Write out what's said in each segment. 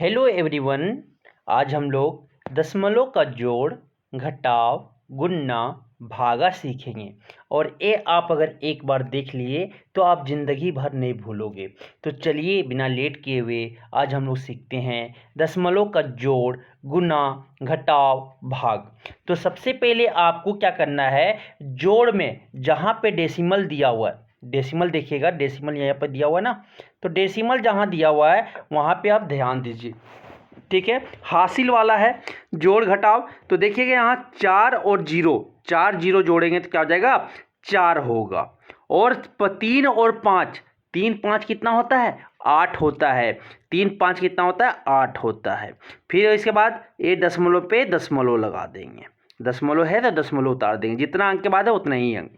Hello everyone. आज हम लोग दशमलव का जोड़, घटाव, गुणा, भागा सीखेंगे। और ये आप अगर एक बार देख लिए तो आप ज़िंदगी भर नहीं भूलोगे। तो चलिए बिना लेट किए हुए आज हम लोग सीखते हैं दशमलव का जोड़, गुणा, घटाव, भाग। तो सबसे पहले आपको क्या करना है, जोड़ में जहाँ पे डेसिमल दिया हुआ है, डेसिमल देखिएगा, डेसिमल यहाँ पर दिया हुआ है ना, तो डेसिमल जहाँ दिया हुआ है वहाँ पे आप ध्यान दीजिए। ठीक है, हासिल वाला है जोड़ घटाव। तो देखिएगा यहाँ 4 और 0, 4 0 जोड़ेंगे तो क्या हो जाएगा, 4 होगा। और 3 और 5, 3 5 कितना होता है, 8 होता है। 3 5 कितना होता है, 8 होता है। फिर इसके बाद ये दशमलव पे दशमलव लगा देंगे, दशमलव है तो दशमलव उतार देंगे, जितना अंक के बाद है उतना ही अंक।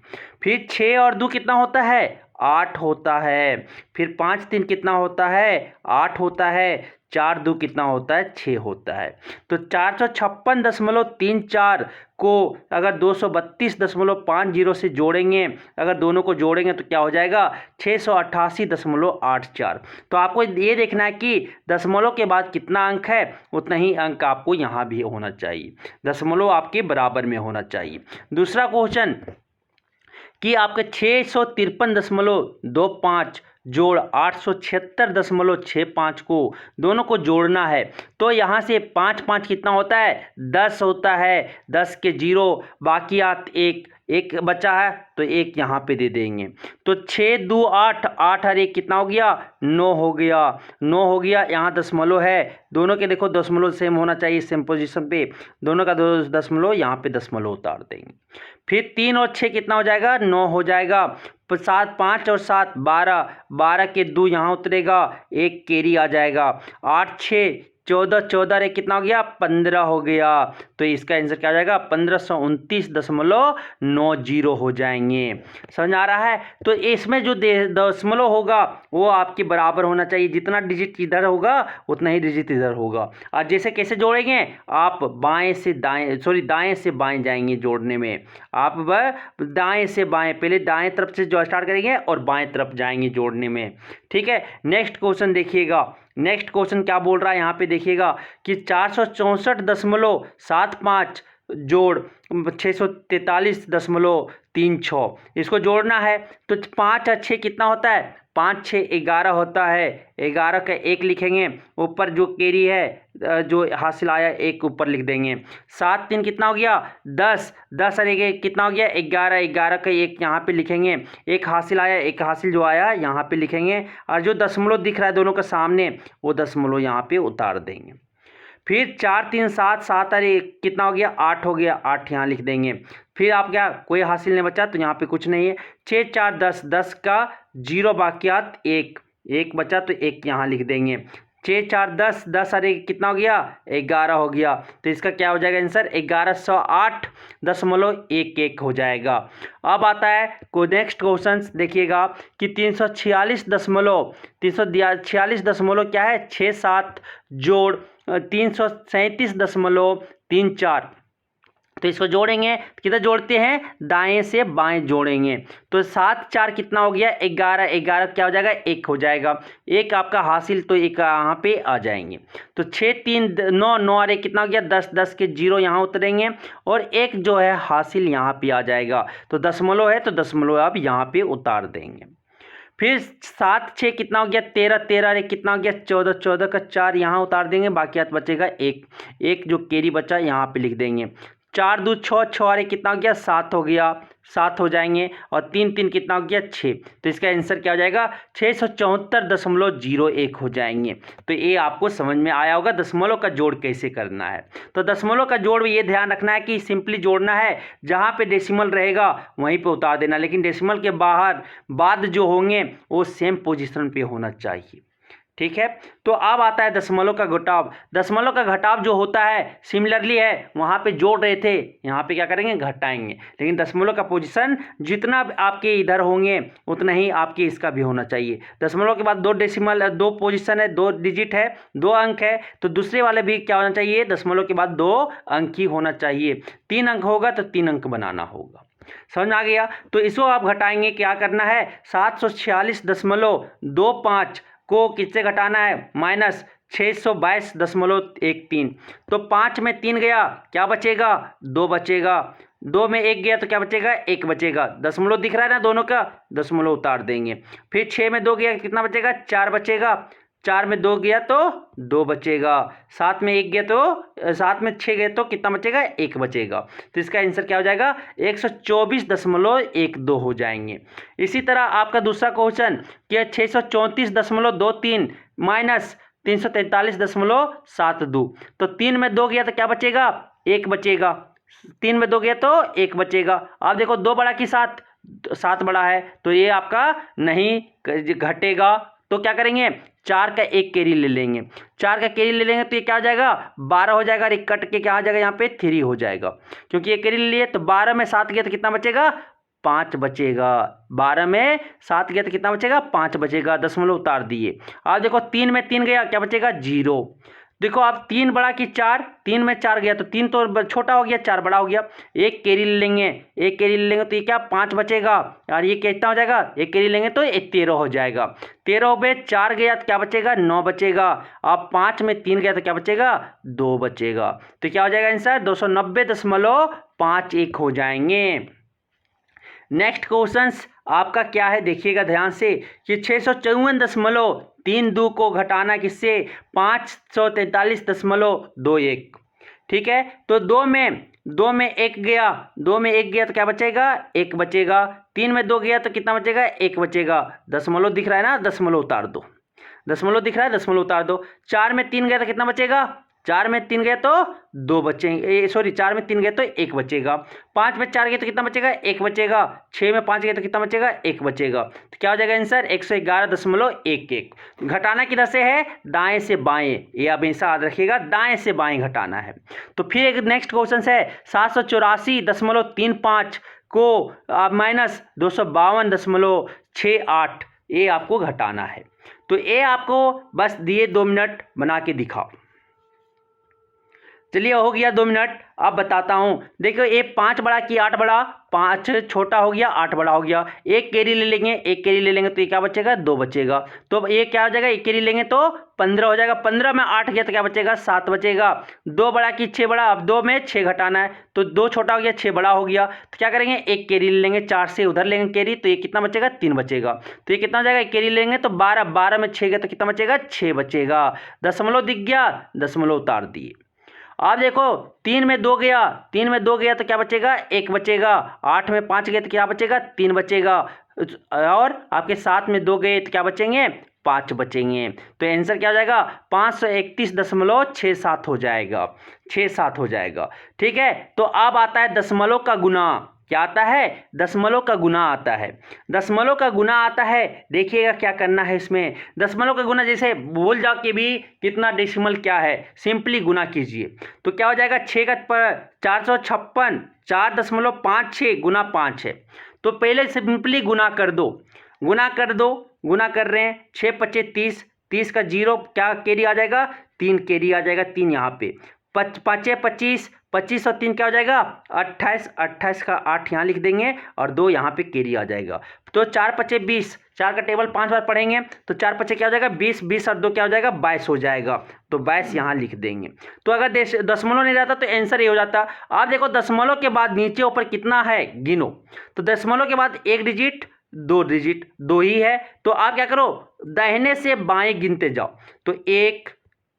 फिर 6 और 2 कितना होता है, 8 होता है। फिर 5 3 कितना होता है, 8 होता है। 4 2 कितना होता है, 6 होता है। तो 456.34 को अगर 232.50 से जोड़ेंगे, अगर दोनों को जोड़ेंगे तो क्या हो जाएगा, 688.84। तो आपको ये देखना है कि दशमलव के बाद कितना अंक है, उतना ही अंक आपको यहाँ भी होना चाहिए, दशमलव आपके बराबर में होना चाहिए। दूसरा क्वेश्चन कि आपके 653.25 जोड़ 876.65 को दोनों को जोड़ना है। तो यहाँ से 5 5 कितना होता है, 10 होता है। 10 के 0 बाकियात एक बचा है तो एक यहाँ पे दे देंगे। तो 6 2 8, 8 और 1 कितना हो गया, 9 हो गया। 9 हो गया, यहाँ दशमलव है, दोनों के देखो दशमलव सेम होना चाहिए, सेम पोजीशन पे दोनों का दशमलव, यहाँ पे दशमलव उतार देंगे। फिर 3 और 6 कितना हो जाएगा, 9 हो जाएगा। 7 5 और 7 12, 12 के 2 यहाँ उतरेगा, एक केरी आ जाएगा। 8 6 14, 14 रे कितना हो गया, 15 हो गया। तो इसका आंसर क्या हो जाएगा, 1529.90 हो जाएंगे। समझ आ रहा है। तो इसमें जो दशमलव होगा वो आपके बराबर होना चाहिए, जितना डिजिट इधर होगा उतना ही डिजिट इधर होगा। और जैसे कैसे जोड़ेंगे, आप बाएं से दाएं, दाएं से बाएं जाएंगे जोड़ने में। आप दाएं से बाएं, पहले दाएं तरफ से जो स्टार्ट करेंगे और बाएं तरफ जाएंगे जोड़ने में। ठीक है, नेक्स्ट क्वेश्चन देखिएगा। नेक्स्ट क्वेश्चन क्या बोल रहा है, यहाँ पे देखिएगा कि 464.75 जोड़ 643.36 इसको जोड़ना है। तो 5 और 6 कितना होता है, 5 6 11 होता है। 11 का 1 लिखेंगे, ऊपर जो केरी है जो हासिल आया 1 ऊपर लिख देंगे। 7 3 कितना हो गया, 10, 10 और 1 कितना हो गया, 11, 11 का 1 यहाँ पे लिखेंगे। 1 हासिल आया, 1 हासिल जो आया यहाँ पे लिखेंगे, और जो दशमलव दिख रहा है दोनों के सामने वो दशमलव यहाँ पे उतार देंगे। फिर 4 3 7, 7 और 1 कितना हो गया, 8 हो गया, 8 यहाँ लिख देंगे। फिर आप क्या, कोई हासिल नहीं बचा तो यहाँ पे कुछ नहीं है। 6 4 10, 10 का 0 बाकियात 1, 1 बचा तो 1 यहाँ लिख देंगे। 6 4 10, 10 और 1 कितना हो गया, 11 हो गया। तो इसका क्या हो जाएगा आंसर, 1108.11 हो जाएगा। अब आता है नेक्स्ट क्वेश्चन देखिएगा कि 346 क्या है, 6 7 जोड़ 337.34। तो इसको जोड़ेंगे, किधर जोड़ते हैं, दाएं से बाएं जोड़ेंगे। तो 7 4 कितना हो गया, 11, 11 क्या हो जाएगा, 1 हो जाएगा। 1 आपका हासिल, तो 1 यहाँ पे आ जाएंगे। तो 6 3 9, 9 और 1 कितना हो गया, 10, 10 के 0 यहाँ उतरेंगे, और 1 जो है हासिल यहाँ पे आ जाएगा। तो दशमलव है तो दशमलव आप यहाँ पे उतार देंगे। फिर 7 6 कितना हो गया, 13, 13 और 1 कितना हो गया, 14, 14 का 4 यहाँ उतार देंगे, बाकी हाथ बचेगा 1, 1 जो केरी बचा यहाँ पे लिख देंगे। 4 2 6, 6 और 1 कितना हो गया, 7 हो गया, 7 हो जाएंगे। और 3 3 कितना हो गया, 6। तो इसका आंसर क्या हो जाएगा, 674.01 हो जाएंगे। तो ये आपको समझ में आया होगा दशमलव का जोड़ कैसे करना है। तो दशमलव का जोड़ में ये ध्यान रखना है कि सिंपली जोड़ना है, जहाँ पे डेसिमल रहेगा वहीं पे उतार देना, लेकिन डेसिमल के बाहर बाद जो होंगे वो सेम पोजीशन पे होना चाहिए। ठीक है, तो अब आता है दशमलव का घटाव। दशमलव का घटाव जो होता है सिमिलरली है, वहाँ पे जोड़ रहे थे, यहाँ पे क्या करेंगे, घटाएंगे। लेकिन दशमलव का पोजीशन जितना आपके इधर होंगे उतना ही आपके इसका भी होना चाहिए। दशमलव के बाद 2 डेसिमल, 2 पोजीशन है, 2 डिजिट है, 2 अंक है, तो दूसरे वाले भी क्या होना चाहिए, दशमलव के बाद 2 अंक ही होना चाहिए। 3 अंक होगा तो 3 अंक बनाना होगा। समझ आ गया। तो इसको आप घटाएंगे, क्या करना है, 746.25 को किससे घटाना है, 622.13। तो 5 में 3 गया, क्या बचेगा? 2 बचेगा। 2 में 1 गया तो क्या बचेगा? 1 बचेगा। दशमलव दिख रहा है ना दोनों का, दशमलव उतार देंगे। फिर 6 में 2 गया, कितना बचेगा? 4 बचेगा। 4 में 2 गया तो 2 बचेगा। 7 में 1 गया तो 7 में 6 गए तो कितना बचेगा? 1 बचेगा। तो इसका आंसर क्या हो जाएगा? 124.12 हो जाएंगे। इसी तरह आपका दूसरा क्वेश्चन कि 634.23 माइनस 343.72। तो 3 में 2 गया तो क्या बचेगा? 1 बचेगा। 3 में 2 गया तो 1 बचेगा। आप देखो 2 बड़ा कि 7, 7 बड़ा है तो ये आपका नहीं घटेगा। तो क्या करेंगे? 4 का 1 कैरी ले लेंगे। 4 का कैरी ले लेंगे तो ये क्या हो जाएगा? 12 हो जाएगा। और एक कट के क्या आ जाएगा? यहाँ पे 3 हो जाएगा, क्योंकि ये कैरी ले लिए। तो 12 में 7 गया तो कितना बचेगा? 5 बचेगा। 12 में 7 गया तो कितना बचेगा? 5 बचेगा। दशमलव उतार दिए। आप देखो 3 में 3 गया, क्या बचेगा? 0। देखो आप 3 बड़ा कि 4, 3 में 4 गया तो 3 तो छोटा हो गया, 4 बड़ा हो गया। एक कैरी ले लेंगे, एक कैरी ले लेंगे तो ये क्या? 5 बचेगा। और ये कितना हो जाएगा? एक कैरी लेंगे तो ये 13 हो जाएगा। 13 में 4 गया तो क्या बचेगा? 9 बचेगा। अब 5 में 3 गया तो क्या बचेगा? 2 बचेगा। तो क्या हो जाएगा आंसर? 290.51 हो जाएंगे। नेक्स्ट क्वेश्चन आपका क्या है, देखिएगा ध्यान से कि 654.32 को घटाना किससे? 543.21। ठीक है, तो 2 में 1 गया, 2 में 1 गया तो क्या बचेगा? 1 बचेगा। 3 में 2 गया तो कितना बचेगा? 1 बचेगा। दशमलव दिख रहा है ना, दशमलव उतार दो। दशमलव दिख रहा है, दशमलव उतार दो। 4 में 3 गया तो कितना बचेगा? 4 में 3 गए तो 2 बचेंगे, सॉरी 4 में 3 गए तो 1 बचेगा। 5 में 4 गए तो कितना बचेगा? 1 बचेगा। 6 में 5 गए तो कितना बचेगा? 1 बचेगा। तो क्या हो जाएगा आंसर? 111.11। घटाना किधर से है? दाएं से बाएं। ये आप हमेशा याद रखिएगा, दाएं से बाएं घटाना है। तो फिर एक नेक्स्ट क्वेश्चन है 784.35 को माइनस 252.68, ये आपको घटाना है। तो ये आपको बस दिए 2 मिनट, बना के दिखाओ। चलिए हो गया 2 मिनट। अब बताता हूं, देखो ये 5 बड़ा कि 8 बड़ा? 5 छोटा हो गया, 8 बड़ा हो गया। एक कैरी ले लेंगे, एक कैरी ले लेंगे तो ये क्या बचेगा? 2 बचेगा। तो ये क्या हो जाएगा? एक कैरी लेंगे तो 15 हो जाएगा। 15 में 8 गया तो क्या बचेगा? 7 बचेगा। 2 बड़ा कि 6 बड़ा? अब 2 में 6 घटाना है तो 2 छोटा हो गया, 6 बड़ा हो गया। तो क्या करेंगे? एक कैरी ले लेंगे, 4 से उधर लेंगे कैरी तो ये कितना बचेगा? 3 बचेगा। तो ये कितना हो जाएगा? एक कैरी लेंगे तो 12, 12 में 6 गया तो कितना बचेगा? 6 बचेगा। दशमलव दिख गया, दशमलव उतार दिए। आप देखो 3 में 2 गया, 3 में 2 गया तो क्या बचेगा? 1 बचेगा। 8 में 5 गए तो क्या बचेगा? 3 बचेगा। और आपके 7 में 2 गए तो क्या बचेंगे? 5 बचेंगे। तो आंसर क्या हो जाएगा? 531.67 हो जाएगा। 67 हो जाएगा। ठीक है, तो अब आता है दशमलव का गुना। क्या आता है? दशमलव का गुना आता है। दशमलव का गुना आता है, देखिएगा क्या करना है इसमें। दशमलव का गुना जैसे भूल जाओ कि भी कितना डेसिमल क्या है, सिंपली गुना कीजिए तो क्या हो जाएगा? 6 का 456, 4.56 गुना 5 है। तो पहले सिंपली गुना कर दो, गुना कर दो। गुना कर रहे हैं, 6 25 30, 30 का 0 क्या कैरी आ जाएगा? 3 कैरी आ जाएगा। 3 यहाँ पे 5 25, 25 और 3 क्या हो जाएगा? 28, 28 का 8 यहाँ लिख देंगे और 2 यहाँ पे कैरी आ जाएगा। तो 4 25 20, 4 का टेबल 5 बार पढ़ेंगे तो 4 25 क्या हो जाएगा? 20, 20 और 2 क्या हो जाएगा? 22 हो जाएगा। तो 22 यहाँ लिख देंगे। तो अगर दशमलव नहीं रहता तो आंसर ये हो जाता। आप देखो दशमलव के बाद नीचे ऊपर कितना है गिनो, तो दशमलव के बाद 1 डिजिट 2 डिजिट 2 ही है। तो आप क्या करो? दाहिने से बाएं गिनते जाओ। तो 1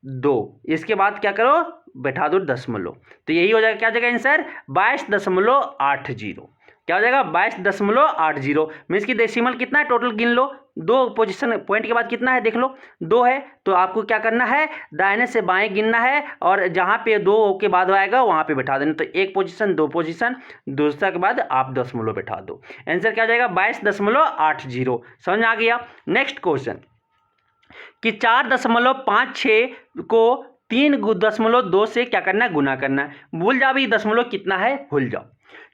2, इसके बाद क्या करो? बैठा दो दशमलव। तो यही हो जाएगा, क्या हो जाएगा आंसर? 22.80। क्या हो जाएगा? 22.80। मीन्स की डेसिमल कितना है टोटल गिन लो। 2 पोजीशन पॉइंट के बाद कितना है देख लो, 2 है। तो आपको क्या करना है? दाहिने से बाएं गिनना है और जहाँ पे 2 के बाद आएगा वहाँ पे बैठा देना। तो 1 पोजीशन 2 पोजीशन, दूसरा के बाद आप दशमलव बैठा दो। आंसर क्या हो जाएगा? 22.80। समझ आ गया। नेक्स्ट क्वेश्चन कि 4.56 को 3.2 से क्या करना है? गुना करना है। भूल जाओ भी दशमलव कितना है, भूल जाओ।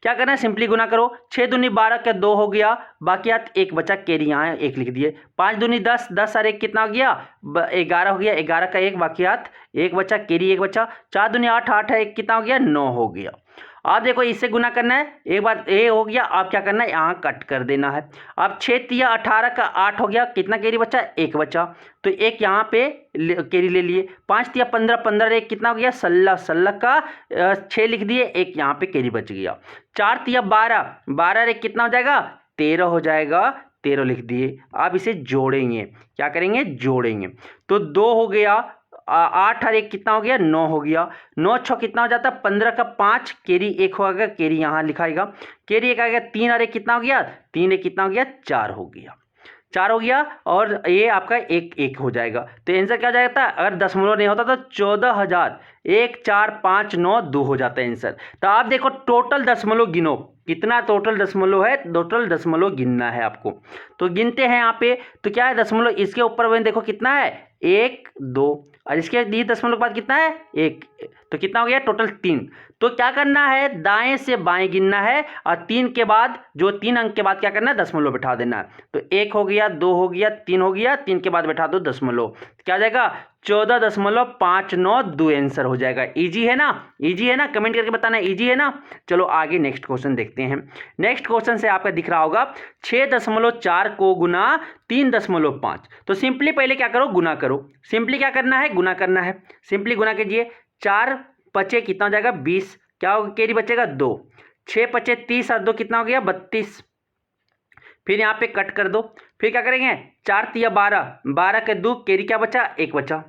क्या करना है? सिंपली गुना करो। 6 दूनी 12 का 2 हो गया, बाकी 1 बचा कैरी, यहाँ 1 लिख दिए। 5 दूनी 10, 10 और 1 कितना हो गया? 11 हो गया। 11 का 1 बाकी 1 बचा कैरी 1 बचा। 4 दूनी 8, 8 है 1 कितना हो गया? 9 हो गया। आप देखो इससे गुना करना है, एक बार ए हो गया, आप क्या करना है यहाँ कट कर देना है। अब 6 तिया 18 का 8 हो गया, कितना कैरी बचा, एक बचा, तो एक यहाँ पे कैरी ले लिए। 5 तिया 15, 15 एक कितना हो गया 16, 16 का 6 लिख दिए, एक यहाँ पे कैरी बच गया। 4 तिया 12, 12 एक कितना हो जाएगा 13 हो जाएगा, 13 लिख दिए। आप इसे जोड़ेंगे, क्या करेंगे जोड़ेंगे, तो 2 हो गया, 8 और 1 कितना हो गया 9 हो गया, 9 6 कितना हो जाता है 15 का 5, कैरी 1 हो गया, कैरी यहाँ लिखाएगा, कैरी 1 आ गया, 3 और 1 कितना हो गया 3 1 कितना हो गया 4 हो गया, 4 हो गया, और ये आपका 1 1 हो जाएगा। तो आंसर क्या हो जाता है, अगर दशमलव नहीं होता तो 14,000 1 4 5 9 2 हो जाता है आंसर। तो आप देखो टोटल दशमलव गिनो, कितना टोटल दशमलव है, टोटल दशमलव गिनना है आपको। तो गिनते हैं यहाँ पे, तो क्या है दशमलव, इसके ऊपर में देखो कितना है 1 2, और इसके दी दशमलव के बाद कितना है 1, तो कितना हो गया टोटल 3। तो क्या करना है, दाएं से बाएं गिनना है, और 3 के बाद जो 3 अंक के बाद क्या करना है दशमलव बैठा देना है। तो 1 हो गया, 2 हो गया, 3 हो गया, 3 के बाद बैठा दो दशमलव, क्या हो जाएगा 14.592 आंसर हो जाएगा। इजी है ना, इजी है ना, कमेंट करके बताना इजी है ना। चलो आगे नेक्स्ट क्वेश्चन देखते हैं। नेक्स्ट क्वेश्चन से आपका दिख रहा होगा 6.4 को गुना 3.5। तो सिंपली पहले क्या करो गुना करो, सिंपली क्या करना है गुना करना है, सिंपली गुना कीजिए। 4 पचे कितना हो जाएगा 20, क्या होगा कैरी बचेगा 2, 6 पचे 30 और 2 कितना हो गया 32, फिर यहाँ पे कट कर दो, फिर क्या करेंगे 4 तिया 12, 12 के 2 कैरी क्या बचा 1 बचा,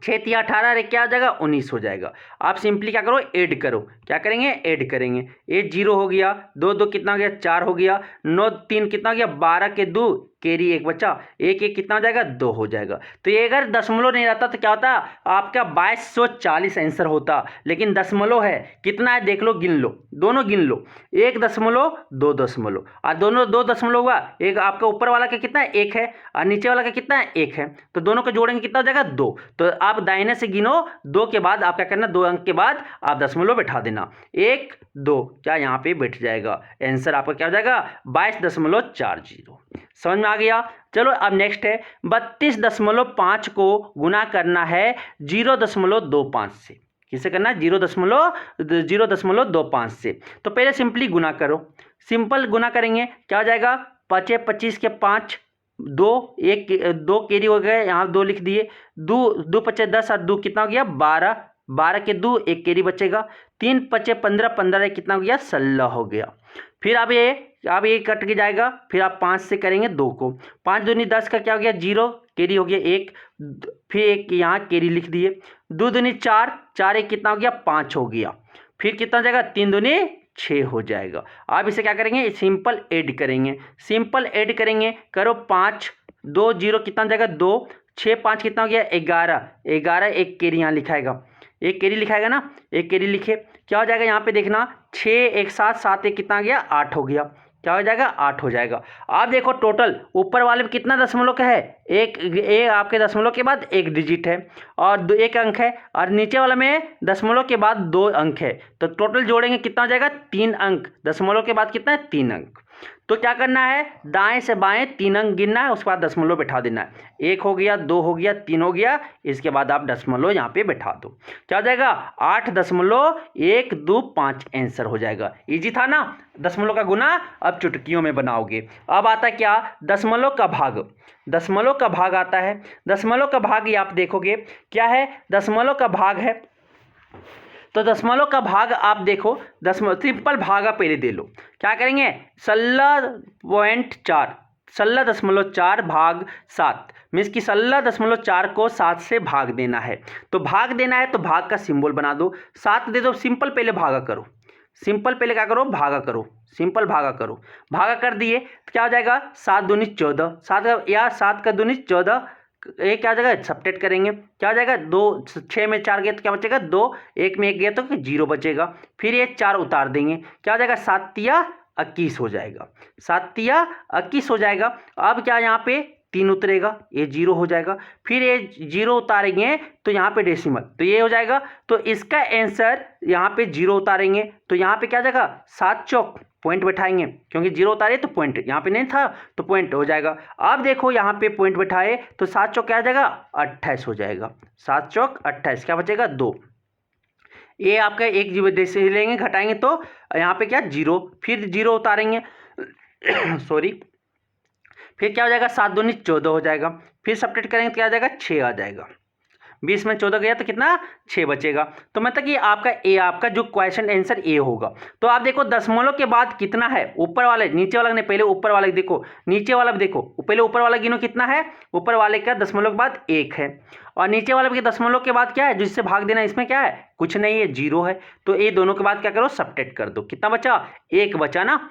6 तिया 18 रे क्या हो जाएगा 19 हो जाएगा। आप सिंपली क्या करो ऐड करो, क्या करेंगे ऐड करेंगे, ये 0 हो गया, 2 2 कितना हो गया 4 हो गया, 9 3 कितना हो गया 12 के 2 कैरी 1 बचा, 1 1 कितना हो जाएगा 2 हो जाएगा। तो ये अगर दशमलव नहीं रहता तो क्या होता आपका 2240 आंसर होता, लेकिन दशमलव है, कितना है देख लो गिन लो, दोनों गिन लो, 1 दशमलव 2 दशमलव, और दोनों 2 दशमलव हुआ, एक आपका ऊपर वाला का कितना है 1 है, और नीचे वाला का कितना है 1 है, तो दोनों को जोड़ेंगे कितना हो जाएगा 2। तो आप दाहिने से गिनो, 2 के बाद आप क्या करना 2 अंक के बाद आप दशमलव बैठा देना, 1 2 क्या यहाँ पे बैठ जाएगा, आंसर आपका क्या हो जाएगा 22.40। समझ में आ गया। चलो अब नेक्स्ट है 32.5 को गुना करना है 0.25 से, किसे करना है 0.25 से। तो पहले सिंपली गुना करो, सिंपल गुना करेंगे क्या हो जाएगा 5 25 के 5, 2 1 2 कैरी हो गए, यहाँ 2 लिख दिए, 2 2 पचे 10 और 2 कितना हो गया 12, 12 के 2 1 कैरी बचेगा, 3 पचे 15, 15 कितना हो गया 16 हो गया। फिर अब ये कट के जाएगा, फिर आप 5 से करेंगे 2 को, 5 दूनी 10 का क्या हो गया 0 कैरी हो गया 1, फिर एक यहाँ कैरी लिख दिए, 2 दूनी 4, 4 1 कितना हो गया 5 हो गया, फिर कितना हो जाएगा 3 दूनी 6 हो जाएगा। आप इसे क्या करेंगे सिंपल ऐड करेंगे, सिंपल ऐड करेंगे, करो 5 2 0 कितना हो जाएगा 2, 6 5 कितना हो गया 11, 11 एक कैरी यहाँ लिखाएगा, एक कैरी लिखाएगा ना, एक कैरी लिखे, क्या हो जाएगा यहाँ पे देखना 6 1 7 7 1 कितना आ गया 8 हो गया, क्या हो जाएगा 8 हो जाएगा। आप देखो टोटल ऊपर वाले में कितना दशमलव का है, एक आपके दशमलव के बाद 1 डिजिट है और 1 अंक है, और नीचे वाला में दशमलव के बाद 2 अंक है, तो टोटल जोड़ेंगे कितना हो जाएगा 3 अंक, दशमलव के बाद कितना है 3 अंक। तो क्या करना है दाएं से बाएं 3 अंक गिनना है, उसके बाद दशमलव बैठा देना है, 1 हो गया 2 हो गया 3 हो गया, इसके बाद आप दशमलव यहाँ पे बैठा दो, क्या हो जाएगा 8.125 आंसर हो जाएगा। इजी था ना, दशमलव का गुना अब चुटकियों में बनाओगे। अब आता क्या दशमलव का भाग, दशमलव का भाग आता है, दशमलव का भाग ये आप देखोगे क्या है, दशमलव का भाग है, तो दशमलव का भाग आप देखो, दशमलव ट्रिपल भागा पहले दे लो, क्या करेंगे 16.4, 16.4 भाग 7 मीन्स कि 16.4 को 7 से भाग देना है, तो भाग देना है तो भाग का सिंबल बना दो, 7 दे दो, सिंपल पहले भागा करो, सिंपल पहले क्या करो भागा करो, सिंपल भागा करो, भागा कर दिए तो क्या हो जाएगा 7 दूनी 14, 7 का या 7 का दूनी 14, एक क्या हो जाएगा सब्ट्रैक्ट करेंगे, क्या हो जाएगा 2 6 में 4 गया तो क्या बचेगा 2, 1 में 1 गया तो 0 बचेगा, फिर ये 4 उतार देंगे, क्या हो जाएगा 7 तिया 21 हो जाएगा, 7 तिया 21 हो जाएगा। अब क्या यहाँ पे 3 उतरेगा, ये 0 हो जाएगा, फिर ये 0 उतारेंगे तो यहाँ पे डेसिमल, तो ये हो जाएगा, तो इसका आंसर यहाँ पे 0 उतारेंगे तो यहाँ पे क्या हो जाएगा 7 चौक पॉइंट बैठाएंगे, क्योंकि 0 उतारे तो पॉइंट यहाँ पे नहीं था तो पॉइंट हो जाएगा। अब देखो यहाँ पे पॉइंट बैठाए तो 7 चौक क्या आ जाएगा 28 हो जाएगा, 7 चौक 28, क्या बचेगा 2, ये आपका एक जैसे लेंगे घटाएंगे तो यहाँ पे क्या 0, फिर 0 उतारेंगे सॉरी, फिर क्या हो जाएगा 7 दूनी 14 हो जाएगा, फिर सब्ट्रैक्ट करेंगे तो क्या आ जाएगा 6 आ जाएगा, 20 में 14 गया तो कितना 6 बचेगा। तो मतलब कि आपका जो क्वेश्चन आंसर ए होगा। तो आप देखो दशमलव के बाद कितना है, ऊपर वाले नीचे वाला नहीं, पहले ऊपर वाले देखो, नीचे वाला भी देखो, पहले ऊपर वाला गिनो कितना है, ऊपर वाले का दशमलव के बाद 1 है, और नीचे वाले के दशमलव के बाद क्या है, जिससे भाग देना, इसमें क्या है, कुछ नहीं है, 0 है। तो ये दोनों के बाद क्या करो, सब्ट्रैक्ट कर दो, कितना बचा, 1 बचा ना,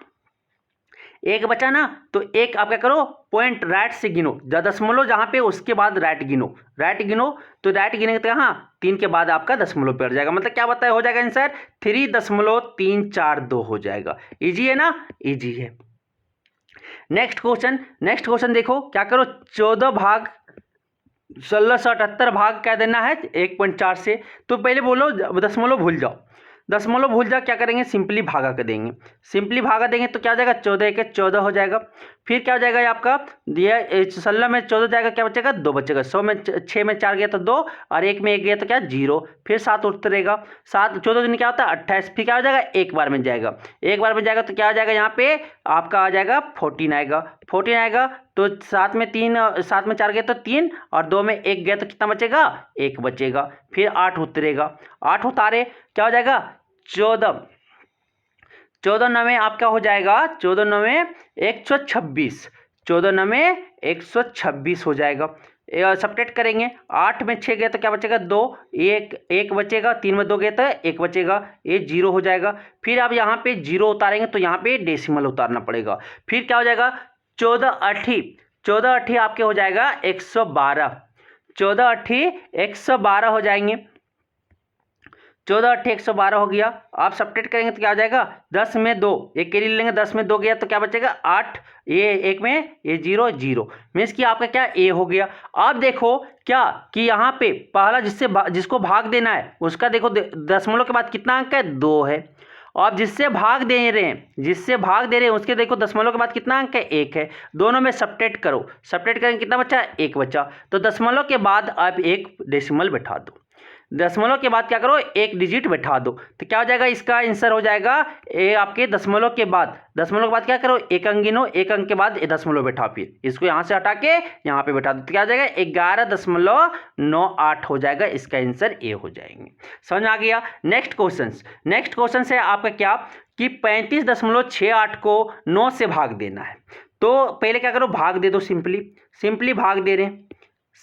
1 बचा ना। तो एक आप क्या करो, पॉइंट राइट से गिनो, दशमलव जहाँ पे उसके बाद राइट गिनो, तो राइट गिनेंगे तो हाँ 3 के बाद आपका दशमलव पे जाएगा, मतलब क्या बताया, हो जाएगा आंसर 3.342 हो जाएगा। इजी है ना, इजी है। नेक्स्ट क्वेश्चन देखो, क्या करो, 14 भाग 1678 भाग क्या देना है 1.4 से। तो पहले बोलो दशमलव भूल जाओ, क्या करेंगे, सिंपली भागा कर देंगे, तो क्या हो जाएगा, 14 1 14 हो जाएगा। फिर क्या हो जाएगा ये आपका, ये 16 में 14 जाएगा, क्या बचेगा 2 बचेगा, 100 में 6 में 4 गया तो 2, और 1 में 1 गया तो क्या 0, फिर 7 उतरेगा, 7 14 दिन क्या होता है 28, फिर क्या हो जाएगा एक बार में जाएगा, तो क्या हो जाएगा, यहाँ पे आपका आ जाएगा 14 आएगा, तो 7 में 4 गया तो 3, और 2 में 1 गया तो कितना बचेगा 1 बचेगा, फिर 8 उतरेगा, 8 उतारे क्या हो जाएगा 14 9 आपका हो जाएगा 14 9 126, 14 9 126 हो जाएगा। सब्ट्रैक्ट करेंगे, 8 में 6 गया तो क्या बचेगा 2, 1 बचेगा, 3 में 2 गया तो 1 बचेगा, ये 0 हो जाएगा। फिर आप यहाँ पे 0 उतारेंगे तो यहाँ पे डेसिमल उतारना पड़ेगा, फिर क्या हो जाएगा 14 8 आपके हो जाएगा 112, 14 8 112 हो जाएंगे, 14 8 112 हो गया। आप सब्ट्रैक्ट करेंगे तो क्या हो जाएगा 10 में 2, एक कैरी लेंगे, 10 में 2 गया तो क्या बचेगा 8, ये 1 में ये 0 0, मीन्स कि आपका क्या ए हो गया। आप देखो क्या कि यहाँ पे पहला जिसको भाग देना है उसका देखो दशमलव के बाद कितना अंक है 2 है, और जिससे भाग दे रहे हैं उसके देखो दशमलव के बाद कितना अंक है 1 है, दोनों में सब्ट्रैक्ट करो, सब्ट्रैक्ट करेंगे कितना बचा 1 बचा। तो दशमलव के बाद आप एक डेसिमल बैठा दो, दशमलव के बाद क्या करो एक डिजिट बैठा दो, तो क्या हो जाएगा इसका आंसर हो जाएगा ए आपके दशमलव के बाद क्या करो एक अंक गिनो, एक अंक के बाद दशमलव बैठा, फिर इसको यहाँ से हटा के यहाँ पे बैठा दो, तो क्या हो जाएगा 11.98 हो जाएगा, इसका आंसर ए हो जाएंगे। समझ आ गया। नेक्स्ट क्वेश्चन है आपका क्या कि 35.68 को 9 से भाग देना है। तो पहले क्या करो भाग दे दो, सिंपली भाग दे रहे हैं,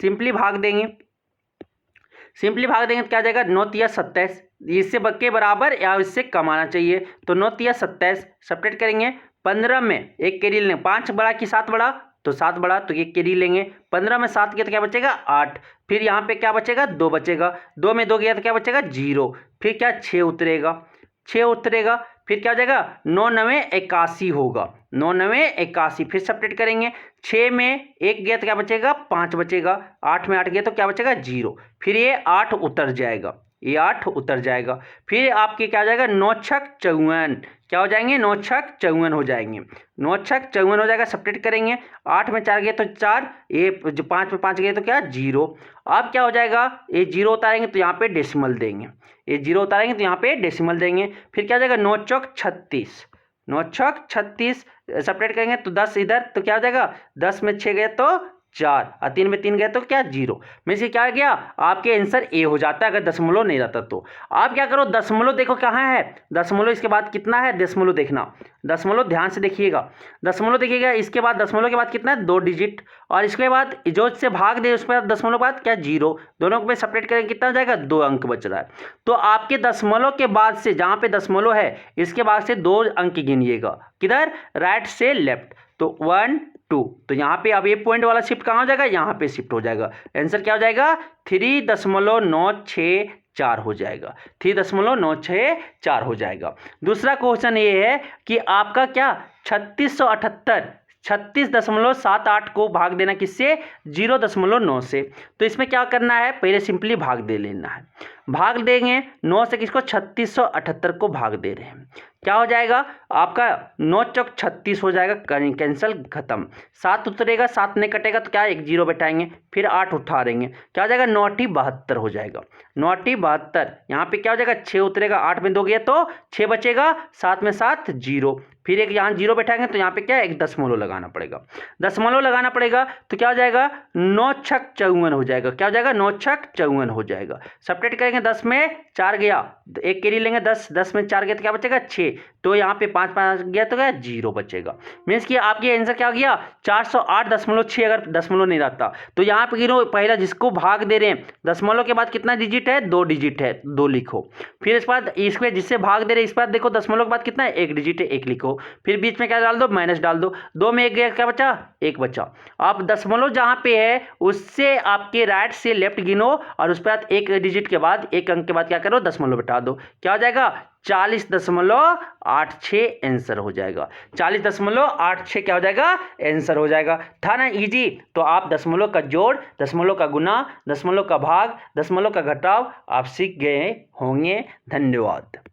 सिंपली भाग देंगे तो क्या आ जाएगा 9 तिया 27, इससे के बराबर या इससे कम आना चाहिए, तो 9 तिया 27 सब्ट्रैक्ट करेंगे, 15 में एक कैरी लेंगे, 5 बड़ा कि 7 बड़ा, तो 7 बड़ा तो एक कैरी लेंगे, 15 में 7 गया तो क्या बचेगा 8, फिर यहाँ पे क्या बचेगा 2 बचेगा, 2 में 2 गया तो क्या बचेगा 0, फिर क्या 6 उतरेगा, फिर क्या हो जाएगा 9 9 81 होगा, 9 9 81, फिर सब्ट्रैक्ट करेंगे, 6 में 1 गया तो क्या बचेगा 5 बचेगा, 8 में 8 गया तो क्या बचेगा 0, फिर ये 8 उतर जाएगा, फिर आपके क्या हो जाएगा 9 छक 54, क्या हो जाएंगे 9 छक 54 हो जाएंगे, 9 छक 54 हो जाएगा, सब्ट्रैक्ट करेंगे, 8 में 4 गए तो 4, ये जो 5 में 5 गए तो क्या 0। अब क्या हो जाएगा ये 0 उतारेंगे तो यहाँ पे डेसिमल देंगे, फिर क्या हो जाएगा 9 चौक 36, 9 छक 36 सब्ट्रैक्ट करेंगे तो 10 इधर, तो क्या हो जाएगा 10 में 6 गए तो 4, और 3 में 3 गए तो क्या 0, में से क्या गया आपके आंसर ए हो जाता है अगर दशमलव नहीं रहता तो। आप क्या करो दशमलव देखो कहाँ है, दशमलव इसके बाद कितना है, दशमलव देखना, दशमलव ध्यान से देखिएगा, इसके बाद दशमलव के बाद कितना है 2 डिजिट, और इसके बाद जो से भाग दे उसके बाद दशमलव के बाद क्या 0, दोनों को सब्ट्रैक्ट करेंगे कितना हो जाएगा 2 अंक बच रहा है। तो आपके दशमलव के बाद से जहाँ पे दशमलव है इसके बाद से 2 अंक गिनिएगा, किधर राइट से लेफ्ट, तो 1 2, तो यहाँ पे अब ये पॉइंट वाला शिफ्ट कहाँ हो जाएगा, यहाँ पे शिफ्ट हो जाएगा, आंसर क्या हो जाएगा 3.964 हो जाएगा, 3.964 हो जाएगा। दूसरा क्वेश्चन ये है कि आपका क्या 3678 36.78 को भाग देना किससे? 0.9 से। तो इसमें क्या करना है, पहले सिंपली भाग दे लेना है। भाग देंगे 9 से किसको? 3678 को भाग दे रहे हैं। क्या हो जाएगा आपका? 9 चौक 36 हो जाएगा, कैंसिल, खत्म। 7 उतरेगा, 7 नहीं कटेगा तो क्या, एक 0 बैठाएंगे, फिर 8 उठा देंगे, क्या हो जाएगा? 9 8 72 हो जाएगा। 9 8 72, यहाँ पे क्या हो जाएगा? 6 उतरेगा, 8 में 2 गया तो 6 बचेगा, 7 में 7 0, फिर एक यहाँ 0 बैठाएंगे तो यहाँ पे क्या है? एक दशमलव लगाना पड़ेगा। दशमलव लगाना पड़ेगा तो क्या हो जाएगा? 9 6 54 हो जाएगा। क्या हो जाएगा? 9 6 54 हो जाएगा। सब्ट्रैक्ट करेंगे, 10 में 4 गया, एक कैरी लेंगे, 10 में 4 गया तो क्या बचेगा? 6, तो यहाँ पे 5 5 गया तो क्या? 0 बचेगा। मीन्स कि आपकी आंसर क्या हो गया? 408.6। अगर दशमलव नहीं रहता तो यहाँ पे गिनो, पहला जिसको भाग दे रहे हैं, दशमलव के बाद कितना डिजिट है? 2 डिजिट है, 2 लिखो। फिर इसके बाद इसमें जिससे भाग दे रहे हैं, इस बार देखो दशमलव के बाद कितना है? 1 डिजिट है, 1 लिखो। फिर बीच में क्या डाल दो? माइनस डाल दो। 2 में 1 गया, क्या बचा? 1 बचा। आप दशमलव जहाँ पे है उससे आपके राइट से लेफ्ट गिनो और उस पर 1 डिजिट के बाद, 1 अंक के बाद क्या करो? दशमलव बैठा दो। क्या हो जाएगा? 40.86 आंसर हो जाएगा। 40.86 क्या हो जाएगा? आंसर हो जाएगा। था ना इजी? तो आप दशमलव का जोड़, दशमलव का गुना, दशमलव का भाग, दशमलव का घटाव आप सीख गए होंगे। धन्यवाद।